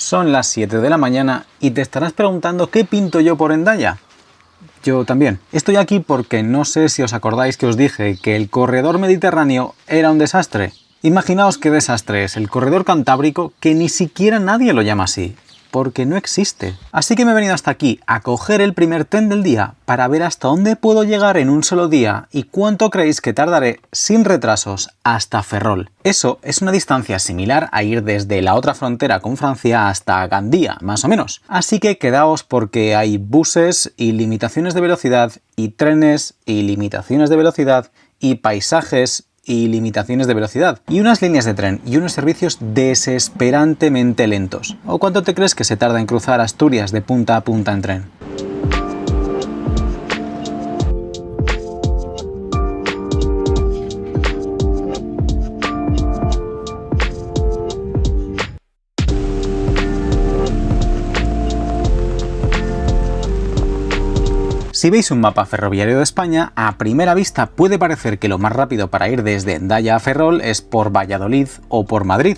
Son las 7 de la mañana y te estarás preguntando qué pinto yo por Hendaya. Yo también. Estoy aquí porque no sé si os acordáis que os dije que el corredor mediterráneo era un desastre. Imaginaos qué desastre es el corredor cantábrico, que ni siquiera nadie lo llama así, porque no existe. Así que me he venido hasta aquí a coger el primer tren del día para ver hasta dónde puedo llegar en un solo día y cuánto creéis que tardaré sin retrasos hasta Ferrol. Eso es una distancia similar a ir desde la otra frontera con Francia hasta Gandía, más o menos. Así que quedaos porque hay buses y limitaciones de velocidad y trenes y limitaciones de velocidad y paisajes y limitaciones de velocidad, y unas líneas de tren y unos servicios desesperantemente lentos. ¿O cuánto te crees que se tarda en cruzar Asturias de punta a punta en tren? Si veis un mapa ferroviario de España, a primera vista puede parecer que lo más rápido para ir desde Hendaya a Ferrol es por Valladolid o por Madrid.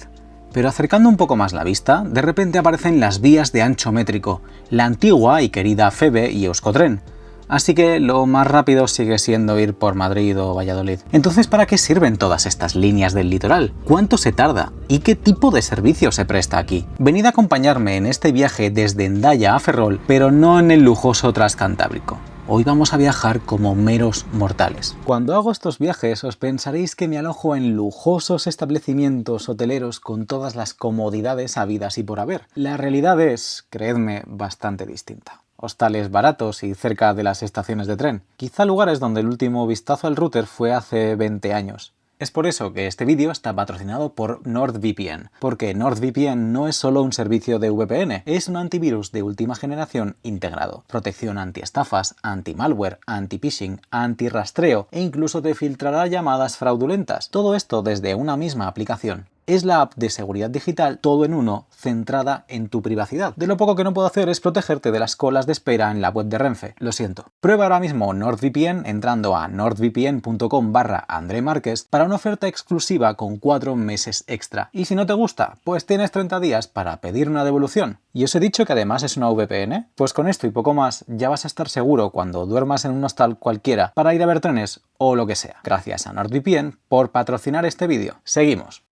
Pero acercando un poco más la vista, de repente aparecen las vías de ancho métrico, la antigua y querida Feve y Euskotren. Así que lo más rápido sigue siendo ir por Madrid o Valladolid. Entonces, ¿para qué sirven todas estas líneas del litoral? ¿Cuánto se tarda? ¿Y qué tipo de servicio se presta aquí? Venid a acompañarme en este viaje desde Hendaya a Ferrol, pero no en el lujoso Transcantábrico. Hoy vamos a viajar como meros mortales. Cuando hago estos viajes os pensaréis que me alojo en lujosos establecimientos hoteleros con todas las comodidades habidas y por haber. La realidad es, creedme, bastante distinta. Hostales baratos y cerca de las estaciones de tren. Quizá lugares donde el último vistazo al router fue hace 20 años. Es por eso que este vídeo está patrocinado por NordVPN, porque NordVPN no es solo un servicio de VPN, es un antivirus de última generación integrado. Protección anti-estafas, anti-malware, anti-phishing, anti-rastreo e incluso te filtrará llamadas fraudulentas. Todo esto desde una misma aplicación. Es la app de seguridad digital todo en uno, centrada en tu privacidad. De lo poco que no puedo hacer es protegerte de las colas de espera en la web de Renfe. Lo siento. Prueba ahora mismo NordVPN entrando a nordvpn.com/André Márquez para una oferta exclusiva con 4 meses extra. Y si no te gusta, pues tienes 30 días para pedir una devolución. ¿Y os he dicho que además es una VPN? Pues con esto y poco más ya vas a estar seguro cuando duermas en un hostal cualquiera para ir a ver trenes o lo que sea. Gracias a NordVPN por patrocinar este vídeo. Seguimos.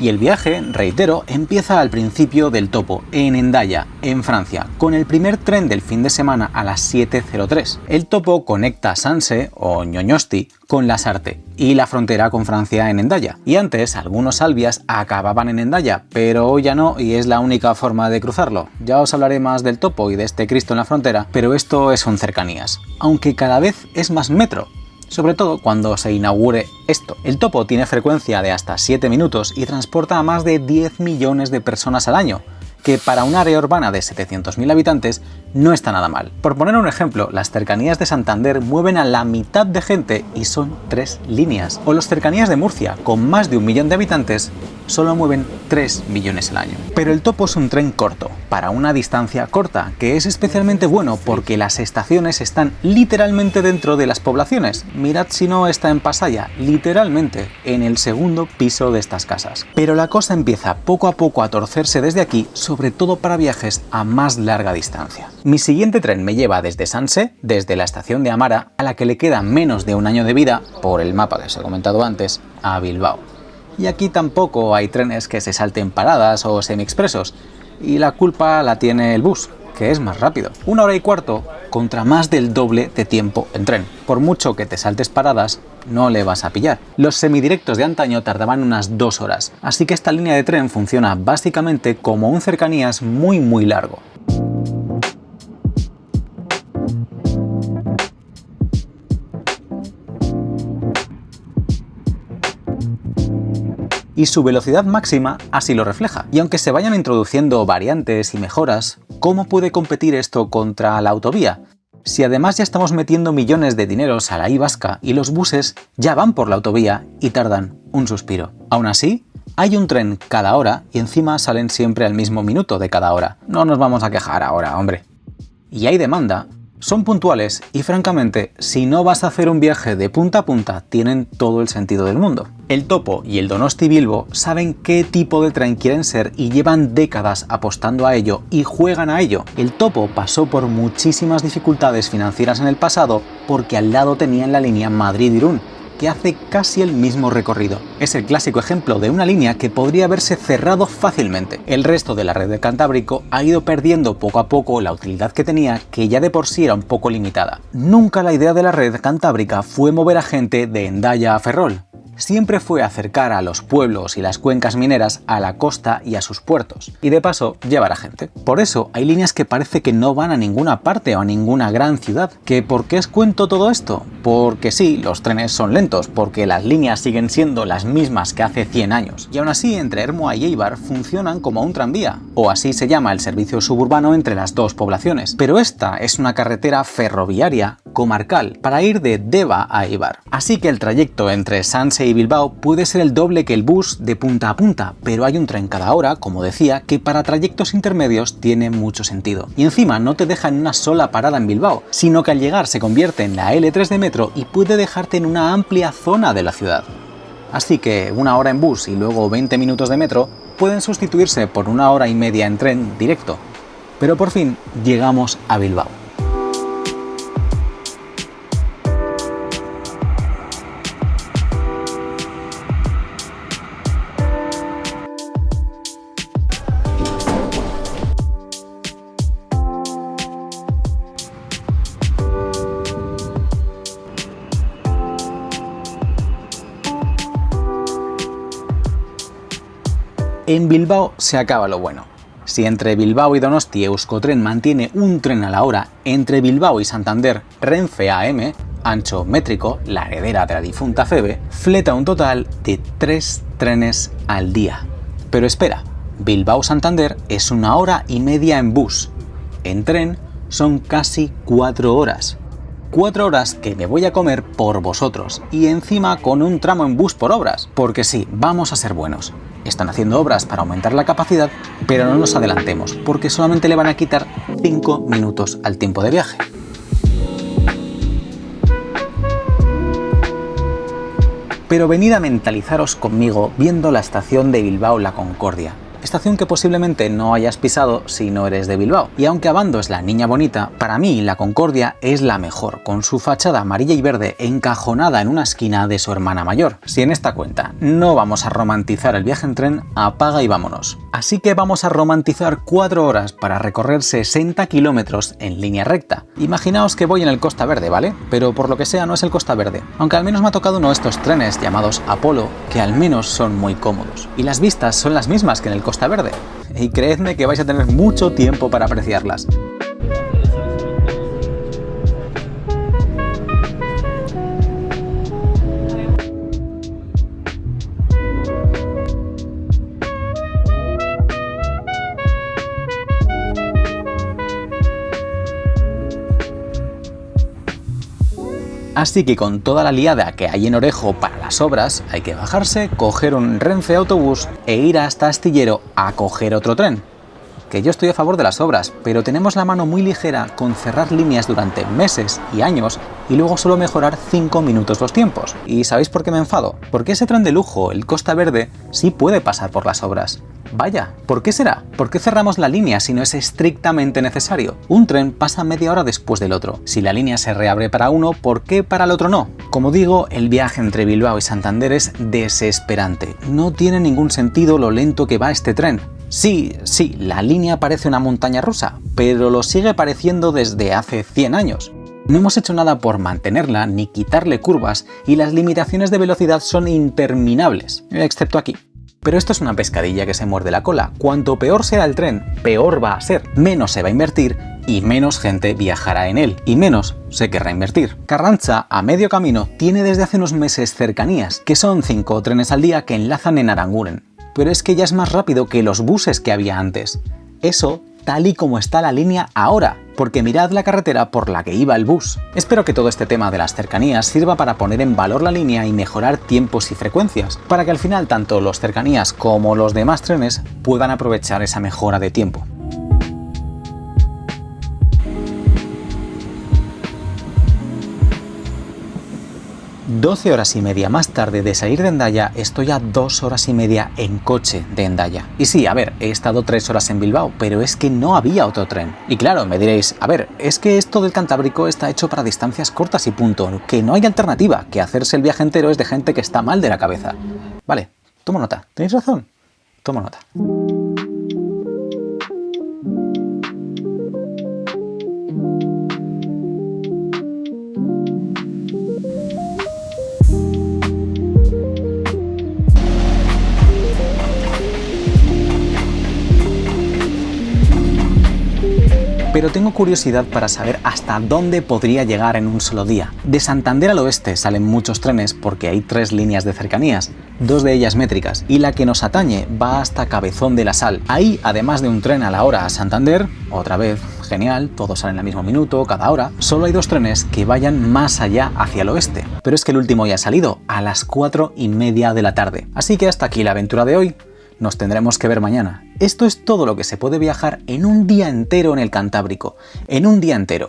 Y el viaje, reitero, empieza al principio del topo, en Hendaya, en Francia, con el primer tren del fin de semana a las 7:03. El topo conecta Sanse, o Ñoñosti, con Lasarte, y la frontera con Francia en Hendaya. Y antes, algunos albias acababan en Hendaya, pero hoy ya no, y es la única forma de cruzarlo. Ya os hablaré más del topo y de este Cristo en la frontera, pero esto son cercanías. Aunque cada vez es más metro. Sobre todo cuando se inaugure esto. El topo tiene frecuencia de hasta 7 minutos y transporta a más de 10 millones de personas al año, que para un área urbana de 700.000 habitantes no está nada mal. Por poner un ejemplo, las cercanías de Santander mueven a la mitad de gente y son 3 líneas. O las cercanías de Murcia, con más de 1 millón de habitantes, solo mueven 3 millones al año. Pero el topo es un tren corto, para una distancia corta, que es especialmente bueno porque las estaciones están literalmente dentro de las poblaciones. Mirad si no está en Pasaya, literalmente, en el segundo piso de estas casas. Pero la cosa empieza poco a poco a torcerse desde aquí, sobre todo para viajes a más larga distancia. Mi siguiente tren me lleva desde Sanse, desde la estación de Amara, a la que le queda menos de un año de vida, por el mapa que os he comentado antes, a Bilbao. Y aquí tampoco hay trenes que se salten paradas o semi-expresos, y la culpa la tiene el bus, que es más rápido. 1 hora y cuarto contra más del doble de tiempo en tren. Por mucho que te saltes paradas, no le vas a pillar. Los semidirectos de antaño tardaban unas 2 horas, así que esta línea de tren funciona básicamente como un cercanías muy largo. Y su velocidad máxima así lo refleja. Y aunque se vayan introduciendo variantes y mejoras, ¿cómo puede competir esto contra la autovía? Si además ya estamos metiendo millones de dineros a la I vasca y los buses ya van por la autovía y tardan un suspiro. Aún así, Hay un tren cada hora y encima salen siempre al mismo minuto de cada hora. No nos vamos a quejar ahora, hombre. Y hay demanda. Son puntuales y francamente, si no vas a hacer un viaje de punta a punta, tienen todo el sentido del mundo. El Topo y el Donosti-Bilbo saben qué tipo de tren quieren ser y llevan décadas apostando a ello y juegan a ello. El Topo pasó por muchísimas dificultades financieras en el pasado porque al lado tenían la línea Madrid-Irún, que hace casi el mismo recorrido. Es el clásico ejemplo de una línea que podría haberse cerrado fácilmente. El resto de la red del Cantábrico ha ido perdiendo poco a poco la utilidad que tenía, que ya de por sí era un poco limitada. Nunca la idea de la red cantábrica fue mover a gente de Hendaya a Ferrol. Siempre fue acercar a los pueblos y las cuencas mineras a la costa y a sus puertos, y de paso llevar a gente. Por eso hay líneas que parece que no van a ninguna parte o a ninguna gran ciudad. ¿Que por qué os cuento todo esto? Porque sí, los trenes son lentos, porque las líneas siguen siendo las mismas que hace 100 años, y aún así entre Ermua y Eibar funcionan como un tranvía, o así se llama el servicio suburbano entre las dos poblaciones. Pero esta es una carretera ferroviaria comarcal para ir de Deva a Eibar. Así que el trayecto entre Sanse y Bilbao puede ser el doble que el bus de punta a punta, pero hay un tren cada hora, como decía, que para trayectos intermedios tiene mucho sentido. Y encima no te deja en una sola parada en Bilbao, sino que al llegar se convierte en la L3 de metro y puede dejarte en una amplia zona de la ciudad. Así que una hora en bus y luego 20 minutos de metro pueden sustituirse por una hora y media en tren directo. Pero por fin llegamos a Bilbao. En Bilbao se acaba lo bueno. Si entre Bilbao y Donosti Euskotren mantiene un tren a la hora, entre Bilbao y Santander Renfe AM, ancho métrico, la heredera de la difunta Feve, fleta un total de 3 trenes al día. Pero espera, Bilbao-Santander es 1 hora y media en bus. En tren son casi 4 horas. 4 horas que me voy a comer por vosotros, y encima con un tramo en bus por obras, porque sí, vamos a ser buenos. Están haciendo obras para aumentar la capacidad, pero no nos adelantemos, porque solamente le van a quitar 5 minutos al tiempo de viaje. Pero venid a mentalizaros conmigo viendo la estación de Bilbao La Concordia. Estación que posiblemente no hayas pisado si no eres de Bilbao. Y aunque Abando es la niña bonita, para mí La Concordia es la mejor, con su fachada amarilla y verde encajonada en una esquina de su hermana mayor. Si en esta cuenta no vamos a romantizar el viaje en tren, apaga y vámonos. Así que vamos a romantizar 4 horas para recorrer 60 kilómetros en línea recta. Imaginaos que voy en el Costa Verde, ¿vale? Pero por lo que sea no es el Costa Verde. Aunque al menos me ha tocado uno de estos trenes llamados Apolo, que al menos son muy cómodos. Y las vistas son las mismas que en el Costa Verde. Y creedme que vais a tener mucho tiempo para apreciarlas. Así que con toda la liada que hay en Orejo para las obras, hay que bajarse, coger un Renfe autobús e ir hasta Astillero a coger otro tren. Que yo estoy a favor de las obras, pero tenemos la mano muy ligera con cerrar líneas durante meses y años y luego solo mejorar 5 minutos los tiempos. ¿Y sabéis por qué me enfado? Porque ese tren de lujo, el Costa Verde, sí puede pasar por las obras. Vaya, ¿por qué será? ¿Por qué cerramos la línea si no es estrictamente necesario? Un tren pasa media hora después del otro. Si la línea se reabre para uno, ¿por qué para el otro no? Como digo, el viaje entre Bilbao y Santander es desesperante. No tiene ningún sentido lo lento que va este tren. Sí, la línea parece una montaña rusa, pero lo sigue pareciendo desde hace 100 años. No hemos hecho nada por mantenerla ni quitarle curvas y las limitaciones de velocidad son interminables, excepto aquí. Pero esto es una pescadilla que se muerde la cola. Cuanto peor será el tren, peor va a ser. Menos se va a invertir y menos gente viajará en él. Y menos se querrá invertir. Carranza, a medio camino, tiene desde hace unos meses cercanías, que son 5 trenes al día que enlazan en Aranguren. Pero es que ya es más rápido que los buses que había antes. Eso tal y como está la línea ahora, porque mirad la carretera por la que iba el bus. Espero que todo este tema de las cercanías sirva para poner en valor la línea y mejorar tiempos y frecuencias, para que al final tanto los cercanías como los demás trenes puedan aprovechar esa mejora de tiempo. 12 horas y media más tarde de salir de Hendaya, estoy a 2 horas y media en coche de Hendaya. Y sí, a ver, he estado 3 horas en Bilbao, pero es que no había otro tren. Y claro, me diréis, a ver, es que esto del Cantábrico está hecho para distancias cortas y punto, que no hay alternativa, que hacerse el viaje entero es de gente que está mal de la cabeza. Vale, tomo nota, ¿tenéis razón? Tomo nota. Pero tengo curiosidad para saber hasta dónde podría llegar en un solo día. De Santander al oeste salen muchos trenes porque hay 3 líneas de cercanías, 2 de ellas métricas, y la que nos atañe va hasta Cabezón de la Sal. Ahí, además de un tren a la hora a Santander, otra vez, genial, todos salen al mismo minuto, cada hora, solo hay 2 trenes que vayan más allá hacia el oeste. Pero es que el último ya ha salido, a las 4:30 de la tarde. Así que hasta aquí la aventura de hoy. Nos tendremos que ver mañana. Esto es todo lo que se puede viajar en un día entero en el Cantábrico. En un día entero.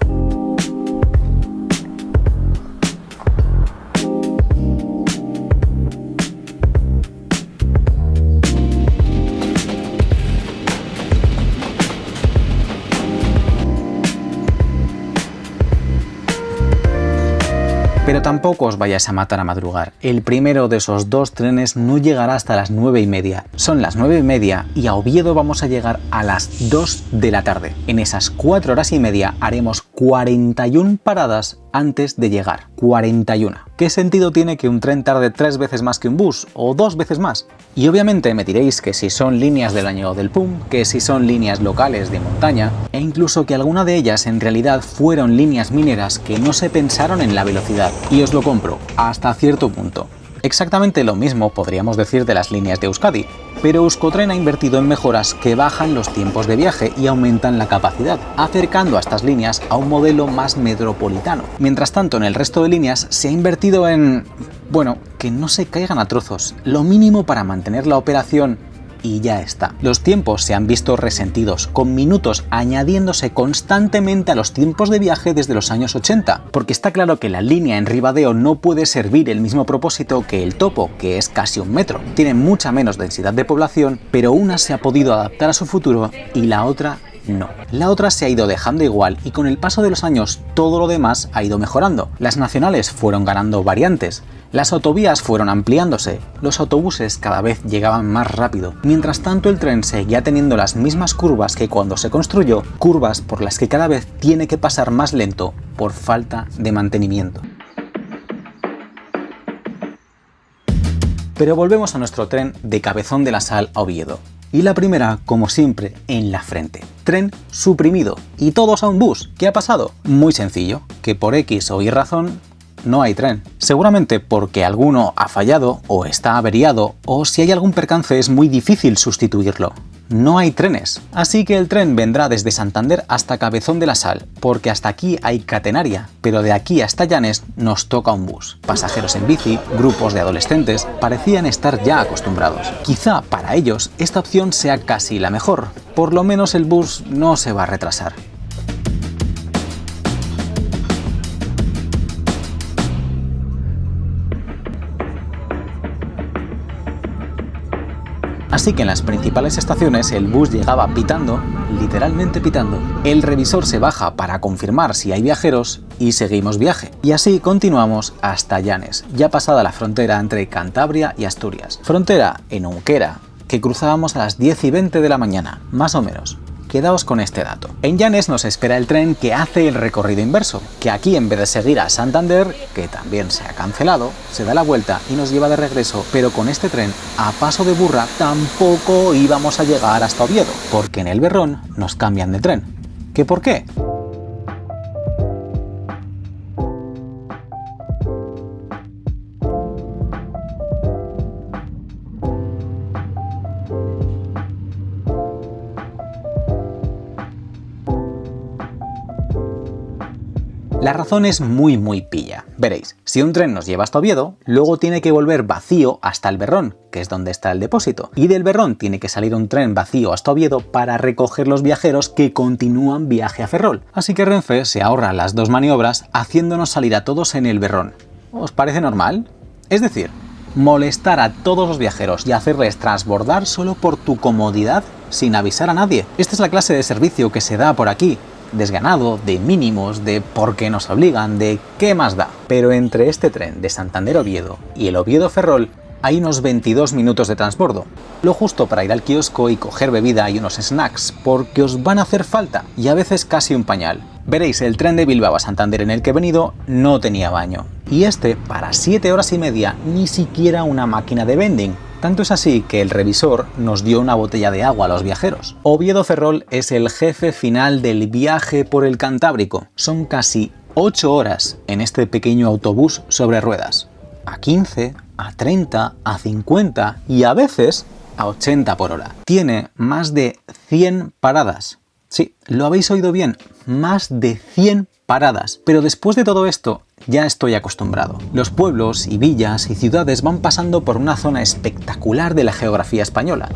Pero tampoco os vayáis a matar a madrugar. El primero de esos 2 trenes no llegará hasta las 9:30. Son las 9:30 y a Oviedo vamos a llegar a las 2 de la tarde. En esas 4 horas y media haremos 41 paradas antes de llegar. 41. ¿Qué sentido tiene que un tren tarde 3 veces más que un bus? ¿O 2 veces más? Y obviamente me diréis que si son líneas del año del PUM, que si son líneas locales de montaña, e incluso que alguna de ellas en realidad fueron líneas mineras que no se pensaron en la velocidad. Y os lo compro, hasta cierto punto. Exactamente lo mismo podríamos decir de las líneas de Euskadi, pero Euskotren ha invertido en mejoras que bajan los tiempos de viaje y aumentan la capacidad, acercando a estas líneas a un modelo más metropolitano. Mientras tanto, en el resto de líneas se ha invertido en, bueno, que no se caigan a trozos, lo mínimo para mantener la operación y ya está. Los tiempos se han visto resentidos, con minutos añadiéndose constantemente a los tiempos de viaje desde los años 80, porque está claro que la línea en Ribadeo no puede servir el mismo propósito que el Topo, que es casi 1 metro. Tiene mucha menos densidad de población, pero una se ha podido adaptar a su futuro y la otra no. La otra se ha ido dejando igual y con el paso de los años todo lo demás ha ido mejorando. Las nacionales fueron ganando variantes, las autovías fueron ampliándose, los autobuses cada vez llegaban más rápido. Mientras tanto el tren seguía teniendo las mismas curvas que cuando se construyó, curvas por las que cada vez tiene que pasar más lento por falta de mantenimiento. Pero volvemos a nuestro tren de Cabezón de la Sal a Oviedo. Y la primera, como siempre, en la frente. Tren suprimido. Y todos a un bus. ¿Qué ha pasado? Muy sencillo, que por X o Y razón no hay tren. Seguramente porque alguno ha fallado o está averiado o si hay algún percance es muy difícil sustituirlo. No hay trenes, así que el tren vendrá desde Santander hasta Cabezón de la Sal, porque hasta aquí hay catenaria, pero de aquí hasta Llanes nos toca un bus. Pasajeros en bici, grupos de adolescentes, parecían estar ya acostumbrados. Quizá para ellos esta opción sea casi la mejor, por lo menos el bus no se va a retrasar. Así que en las principales estaciones el bus llegaba pitando, literalmente pitando. El revisor se baja para confirmar si hay viajeros y seguimos viaje. Y así continuamos hasta Llanes, ya pasada la frontera entre Cantabria y Asturias. Frontera en Unquera, que cruzábamos a las 10:20 de la mañana, más o menos. Quedaos con este dato. En Llanes nos espera el tren que hace el recorrido inverso, que aquí en vez de seguir a Santander, que también se ha cancelado, se da la vuelta y nos lleva de regreso, pero con este tren, a paso de burra, tampoco íbamos a llegar hasta Oviedo, porque en el Berrón nos cambian de tren. ¿Qué por qué? La razón es muy pilla. Veréis, si un tren nos lleva hasta Oviedo, luego tiene que volver vacío hasta el Berrón, que es donde está el depósito, y del Berrón tiene que salir un tren vacío hasta Oviedo para recoger los viajeros que continúan viaje a Ferrol. Así que Renfe se ahorra las dos maniobras haciéndonos salir a todos en el Berrón. ¿Os parece normal? Es decir, molestar a todos los viajeros y hacerles transbordar solo por tu comodidad sin avisar a nadie. Esta es la clase de servicio que se da por aquí. Desganado, de mínimos, de por qué nos obligan, de qué más da. Pero entre este tren de Santander a Oviedo y el Oviedo-Ferrol hay unos 22 minutos de transbordo. Lo justo para ir al kiosco y coger bebida y unos snacks, porque os van a hacer falta, y a veces casi un pañal. Veréis, el tren de Bilbao a Santander en el que he venido no tenía baño. Y este, para 7 horas y media, ni siquiera una máquina de vending. Tanto es así que el revisor nos dio una botella de agua a los viajeros. Oviedo-Ferrol es el jefe final del viaje por el Cantábrico. Son casi 8 horas en este pequeño autobús sobre ruedas. A 15, a 30, a 50 y a veces a 80 por hora. Tiene más de 100 paradas. Sí, lo habéis oído bien, más de 100 paradas. Pero después de todo esto, ya estoy acostumbrado. Los pueblos y villas y ciudades van pasando por una zona espectacular de la geografía española.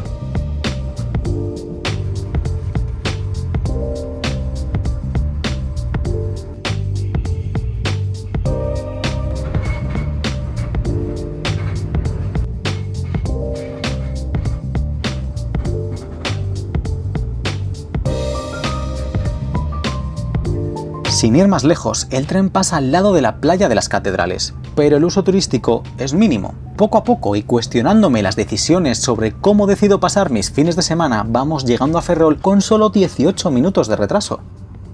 Sin ir más lejos, el tren pasa al lado de la playa de las Catedrales, pero el uso turístico es mínimo. Poco a poco y cuestionándome las decisiones sobre cómo decido pasar mis fines de semana, vamos llegando a Ferrol con solo 18 minutos de retraso.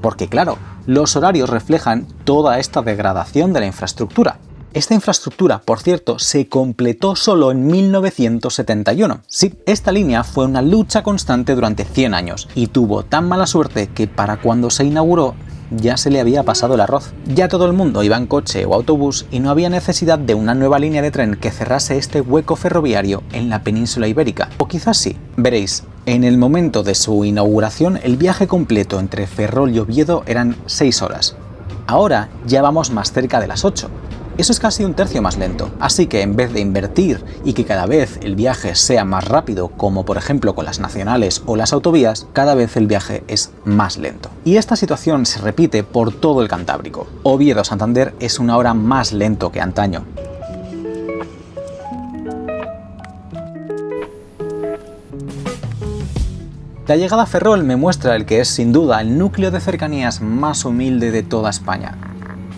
Porque claro, los horarios reflejan toda esta degradación de la infraestructura. Esta infraestructura, por cierto, se completó solo en 1971. Sí, esta línea fue una lucha constante durante 100 años y tuvo tan mala suerte que para cuando se inauguró ya se le había pasado el arroz. Ya todo el mundo iba en coche o autobús y no había necesidad de una nueva línea de tren que cerrase este hueco ferroviario en la península ibérica. O quizás sí. Veréis, en el momento de su inauguración el viaje completo entre Ferrol y Oviedo eran 6 horas. Ahora ya vamos más cerca de las 8. Eso es casi un tercio más lento, así que en vez de invertir y que cada vez el viaje sea más rápido, como por ejemplo con las nacionales o las autovías, cada vez el viaje es más lento. Y esta situación se repite por todo el Cantábrico. Oviedo-Santander es una hora más lento que antaño. La llegada a Ferrol me muestra el que es sin duda el núcleo de cercanías más humilde de toda España.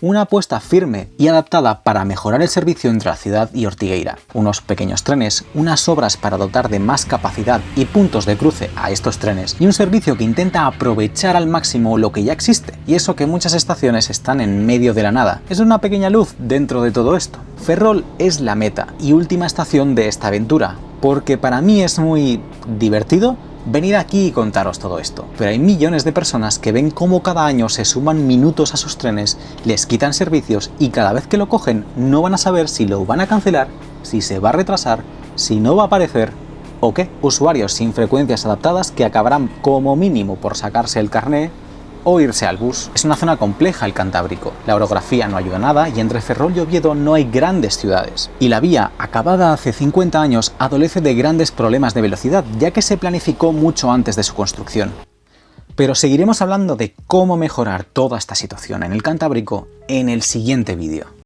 Una apuesta firme y adaptada para mejorar el servicio entre la ciudad y Ortigueira. Unos pequeños trenes, unas obras para dotar de más capacidad y puntos de cruce a estos trenes y un servicio que intenta aprovechar al máximo lo que ya existe. Y eso que muchas estaciones están en medio de la nada. Es una pequeña luz dentro de todo esto. Ferrol es la meta y última estación de esta aventura, porque para mí es muy divertido venir aquí y contaros todo esto, pero hay millones de personas que ven cómo cada año se suman minutos a sus trenes, les quitan servicios y cada vez que lo cogen no van a saber si lo van a cancelar, si se va a retrasar, si no va a aparecer o qué. Usuarios sin frecuencias adaptadas que acabarán como mínimo por sacarse el carné o irse al bus. Es una zona compleja el Cantábrico, la orografía no ayuda nada y entre Ferrol y Oviedo no hay grandes ciudades. Y la vía, acabada hace 50 años, adolece de grandes problemas de velocidad, ya que se planificó mucho antes de su construcción. Pero seguiremos hablando de cómo mejorar toda esta situación en el Cantábrico en el siguiente vídeo.